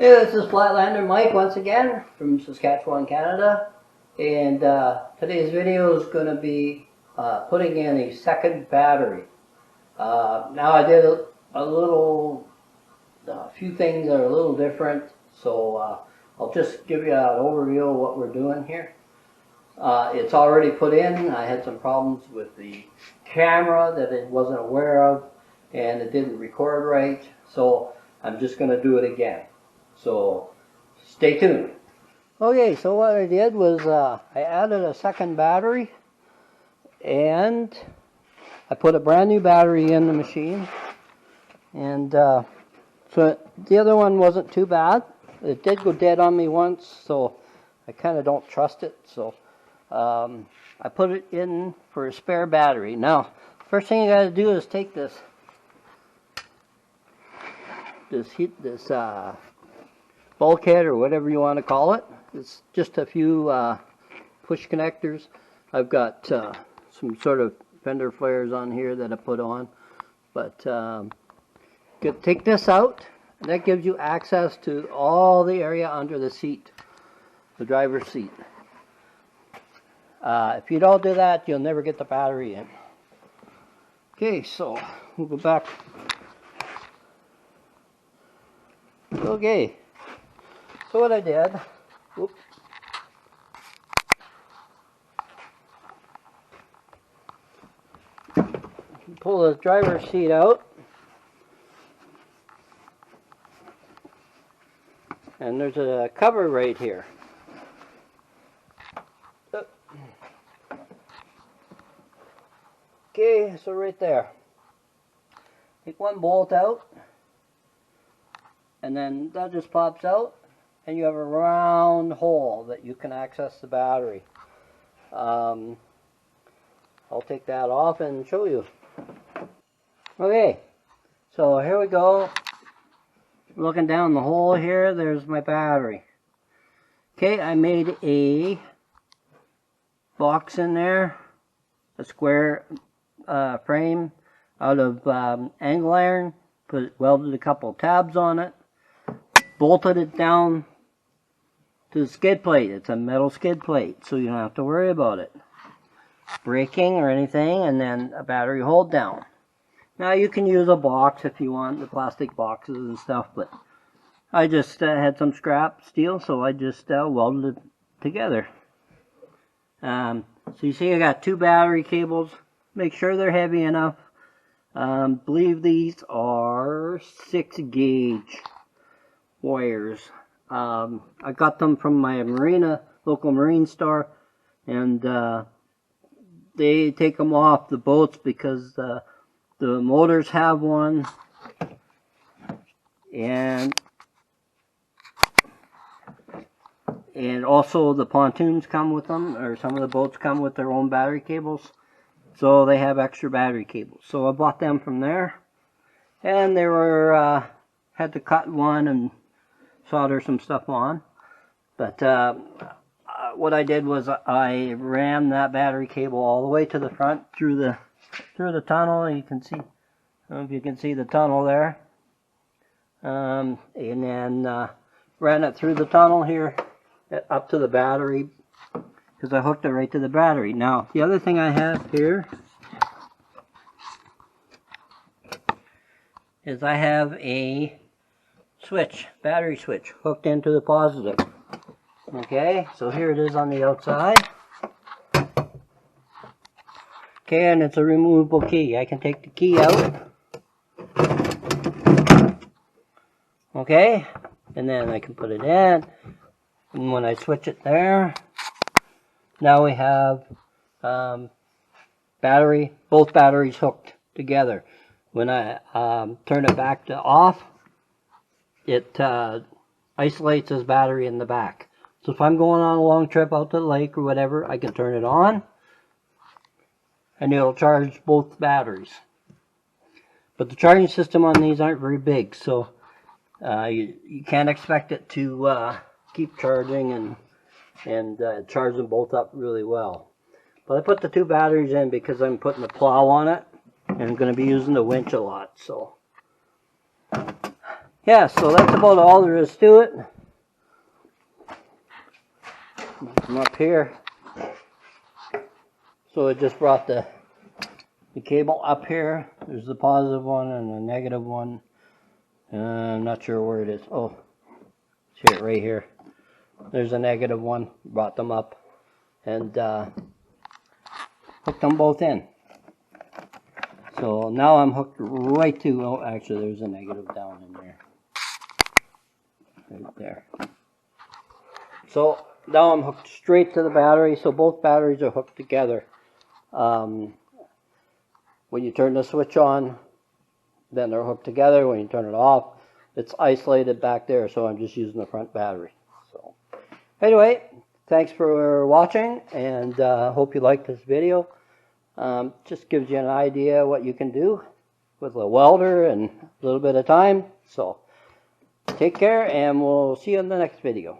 Hey, this is Flatlander Mike once again from Saskatchewan, Canada, and today's video is going to be putting in a second battery. Now I did a few things that are a little different, so I'll just give you an overview of what we're doing here. It's already put in. I had some problems with the camera that it wasn't aware of, and it didn't record right, so I'm just going to do it again. So stay tuned. Okay, so what I did was I added a second battery, and I put a brand new battery in the machine, and so the other one wasn't too bad. It did go dead on me once, so I kind of don't trust it, so I put it in for a spare battery. Now, first thing you got to do is take this bulkhead, or whatever you want to call it. It's just a few push connectors. I've got some sort of fender flares on here that I put on, but take this out, and that gives you access to all the area under the seat, the driver's seat. If you don't do that, you'll never get the battery in. Okay, so we'll go back. Okay. So what I did, pull the driver's seat out, and there's a cover right here. Okay, so right there. Take one bolt out, and then that just pops out. And you have a round hole that you can access the battery. I'll take that off and show you. Okay, so here we go. Looking down the hole here, there's my battery. Okay, I made a box in there, a square frame out of angle iron. Welded a couple tabs on it. Bolted it down to the skid plate. It's a metal skid plate, so you don't have to worry about it breaking or anything, and then a battery hold down. Now you can use a box if you want, the plastic boxes and stuff, but I just had some scrap steel, so I just welded it together. So you see I got two battery cables. Make sure they're heavy enough. Believe these are 6-gauge wires. I got them from my local marine store, and they take them off the boats because the motors have one, and also the pontoons come with them, or some of the boats come with their own battery cables, so they have extra battery cables. So I bought them from there, and they were had to cut one and solder some stuff on, but what I did was I ran that battery cable all the way to the front through the tunnel. You can see, I don't know if you can see the tunnel there, and then ran it through the tunnel here up to the battery, because I hooked it right to the battery. Now the other thing I have here is I have a battery switch hooked into the positive. Okay, so here it is on the outside. Okay, and it's a removable key. I can take the key out. Okay, and then I can put it in. And when I switch it there, now we have both batteries hooked together. When I turn it back to off, it isolates this battery in the back. So if I'm going on a long trip out to the lake or whatever, I can turn it on, and it'll charge both batteries. But the charging system on these aren't very big, so you can't expect it to keep charging and charge them both up really well. But I put the two batteries in because I'm putting the plow on it, and I'm going to be using the winch a lot, so yeah, so that's about all there is to it. Come up here. So it just brought the cable up here. There's the positive one and the negative one. I'm not sure where it is. Oh, see it right here. There's a negative one. Brought them up and hooked them both in. So now I'm hooked right to, oh, actually there's a negative down in there. Right there. So now I'm hooked straight to the battery. So both batteries are hooked together. When you turn the switch on, then they're hooked together. When you turn it off, it's isolated back there, so I'm just using the front battery. So anyway, thanks for watching, and hope you liked this video. Just gives you an idea what you can do with a welder and a little bit of time. So take care, and we'll see you in the next video.